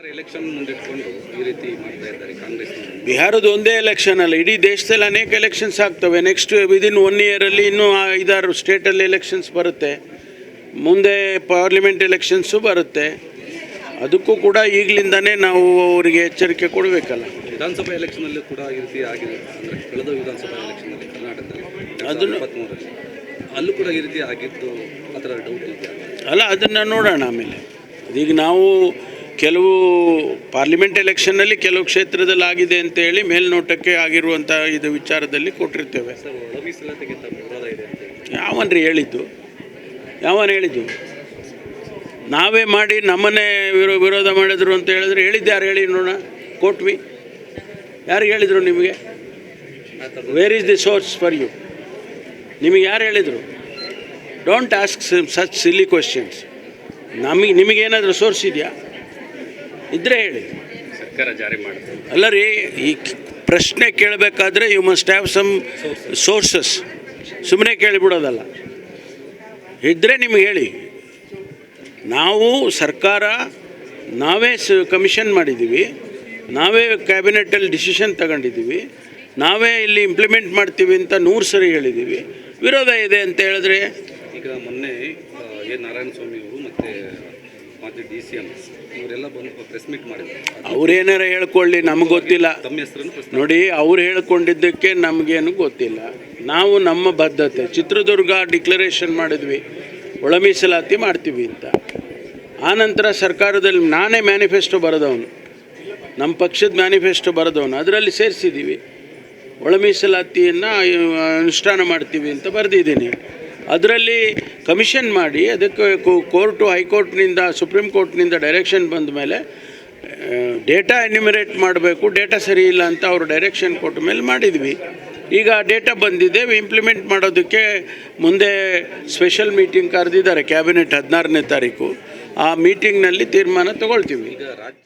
Election ಮುಂದಿಟ್ಕೊಂಡು ಈ ರೀತಿ ಮಾಡ್ತಾ ಇದ್ದಾರೆ ಕಾಂಗ್ರೆಸ್. ಬಿಹಾರದ ಒಂದೇ ಎಲೆಕ್ಷನ್ ಅಲ್ಲ, ಇಡೀ ದೇಶದಲ್ಲಿ ಅನೇಕ ಎಲೆಕ್ಷನ್ಸ್ ಆಗ್ತವೆ. ನೆಕ್ಸ್ಟ್ ವಿದಿನ್ 1 ಇಯರಲ್ಲಿ ಇನ್ನೂ 5-6 ಸ್ಟೇಟಲ್ಲಿ ಎಲೆಕ್ಷನ್ಸ್ ಬರುತ್ತೆ. ಮುಂದೆ ಪಾರ್ಲಿಮೆಂಟ್ ಎಲೆಕ್ಷನ್ಸು ಬರುತ್ತೆ. ಅದಕ್ಕೂ ಕೂಡ ಈಗಲಿಂದನೇ ನಾವು ಅವರಿಗೆ ಎಚ್ಚರಿಕೆ ಕೊಡಬೇಕಲ್ಲ. ವಿಧಾನಸಭಾ ಎಲೆಕ್ಷನಲ್ಲಿ ಕೂಡ ಈ ರೀತಿ ಆಗಿದೆ. ಅಂದರೆ ಕಳೆದ ವಿಧಾನಸಭಾ ಎಲೆಕ್ಷನಲ್ಲಿ ಕರ್ನಾಟಕದಲ್ಲಿ ಅದನ್ನು 2023ರಲ್ಲಿ ಅಲ್ಲೂ ಕೂಡ ಈ ರೀತಿ ಆಗಿದ್ದು ಆ ಥರ ಡೌಟ್ ಇದೆಯಾ? ಅಲ್ಲ, ಅದನ್ನು ನೋಡೋಣ ಆಮೇಲೆ. ಈಗ ನಾವು ಕೆಲವು ಪಾರ್ಲಿಮೆಂಟ್ ಎಲೆಕ್ಷನ್ನಲ್ಲಿ ಕೆಲವು ಕ್ಷೇತ್ರದಲ್ಲಿ ಆಗಿದೆ ಅಂತೇಳಿ ಮೇಲ್ನೋಟಕ್ಕೆ ಆಗಿರುವಂಥ ಇದು ವಿಚಾರದಲ್ಲಿ ಕೊಟ್ಟಿರ್ತೇವೆ. ಸರ್, ಒಳ ಮೀಸಲಾತಿಗಿಂತ ವಿರೋಧ ಇದೆ ಅಂತ ಯಾವನ್ರಿ ಹೇಳಿದ್ದು? ನಾವೇ ಮಾಡಿ ನಮ್ಮನ್ನೇ ವಿರೋಧ ಮಾಡಿದ್ರು ಅಂತ ಹೇಳಿದ್ರೆ ಹೇಳಿದ್ದು ಯಾರು ಹೇಳಿ ನೋಡೋಣ? ಕೊಟ್ವಿ. ಯಾರು ಹೇಳಿದರು ನಿಮಗೆ? Where is the source for you? ನಿಮಗೆ ಯಾರು ಹೇಳಿದರು? Don't ask such silly questions. ನಿಮಗೇನಾದರೂ ಸೋರ್ಸ್ ಇದೆಯಾ? ಇದ್ದರೆ ಹೇಳಿ. ಸರ್ಕಾರ ಜಾರಿ ಮಾಡುತ್ತೆ ಅಲ್ಲ ರೀ, ಈ ಪ್ರಶ್ನೆ ಕೇಳಬೇಕಾದ್ರೆ you must have some sources. ಸುಮ್ಮನೆ ಕೇಳಿಬಿಡೋದಲ್ಲ. ಇದ್ದರೆ ನಿಮಗೆ ಹೇಳಿ. ನಾವು ಸರ್ಕಾರ ನಾವೇ ಕಮಿಷನ್ ಮಾಡಿದ್ದೀವಿ, ನಾವೇ ಕ್ಯಾಬಿನೆಟಲ್ಲಿ ಡಿಸಿಷನ್ ತಗೊಂಡಿದ್ದೀವಿ, ನಾವೇ ಇಲ್ಲಿ ಇಂಪ್ಲಿಮೆಂಟ್ ಮಾಡ್ತೀವಿ ಅಂತ 100 ಸರಿ ಹೇಳಿದ್ದೀವಿ. ವಿರೋಧ ಇದೆ ಅಂತ ಹೇಳಿದ್ರೆ ಈಗ ಮೊನ್ನೆ ನಾರಾಯಣಸ್ವಾಮಿ ಅವರು ಮತ್ತು DCM ಇವರೆಲ್ಲ ಬಂದು ಪ್ರೆಸ್ ಮೀಟ್ ಮಾಡಿದ್ರು. ಅವ್ರೇನಾರ ಹೇಳ್ಕೊಳ್ಳಿ, ನಮಗೆ ಗೊತ್ತಿಲ್ಲ. ತಮ್ಮ ಹೆಸರನ್ನು ನೋಡಿ, ಅವ್ರು ಹೇಳ್ಕೊಂಡಿದ್ದಕ್ಕೆ ನಮಗೇನು ಗೊತ್ತಿಲ್ಲ. ನಾವು ನಮ್ಮ ಬದ್ಧತೆ ಚಿತ್ರದುರ್ಗ ಡಿಕ್ಲರೇಷನ್ ಮಾಡಿದ್ವಿ, ಒಳ ಮೀಸಲಾತಿ ಮಾಡ್ತೀವಿ ಅಂತ. ಆನಂತರ ಸರ್ಕಾರದಲ್ಲಿ ನಾನೇ ಮ್ಯಾನಿಫೆಸ್ಟೋ ಬರೆದವನು, ನಮ್ಮ ಪಕ್ಷದ ಮ್ಯಾನಿಫೆಸ್ಟೋ ಬರೆದವನು, ಅದರಲ್ಲಿ ಸೇರಿಸಿದ್ದೀವಿ. ಒಳ ಮೀಸಲಾತಿಯನ್ನು ಅನುಷ್ಠಾನ ಮಾಡ್ತೀವಿ ಅಂತ ಬರೆದಿದ್ದೀನಿ. ಅದರಲ್ಲಿ ಕಮಿಷನ್ ಮಾಡಿ ಅದಕ್ಕೆ ಕೋರ್ಟು, ಹೈಕೋರ್ಟ್ನಿಂದ, ಸುಪ್ರೀಂ ಕೋರ್ಟ್ನಿಂದ ಡೈರೆಕ್ಷನ್ ಬಂದ ಮೇಲೆ ಡೇಟಾ ಎನ್ಯುಮರೇಟ್ ಮಾಡಬೇಕು, ಡೇಟಾ ಸರಿ ಇಲ್ಲ ಅಂತ ಅವರು ಡೈರೆಕ್ಷನ್ ಕೊಟ್ಟ ಮೇಲೆ ಮಾಡಿದ್ವಿ. ಈಗ ಡೇಟಾ ಬಂದಿದೆ, ಇಂಪ್ಲಿಮೆಂಟ್ ಮಾಡೋದಕ್ಕೆ ಮುಂದೆ ಸ್ಪೆಷಲ್ ಮೀಟಿಂಗ್ ಕರೆದಿದ್ದಾರೆ ಕ್ಯಾಬಿನೆಟ್ 16ನೇ ತಾರೀಕು. ಆ ಮೀಟಿಂಗ್ನಲ್ಲಿ ತೀರ್ಮಾನ ತಗೊಳ್ತೀವಿ. ಈಗ ರಾಜ್ಯ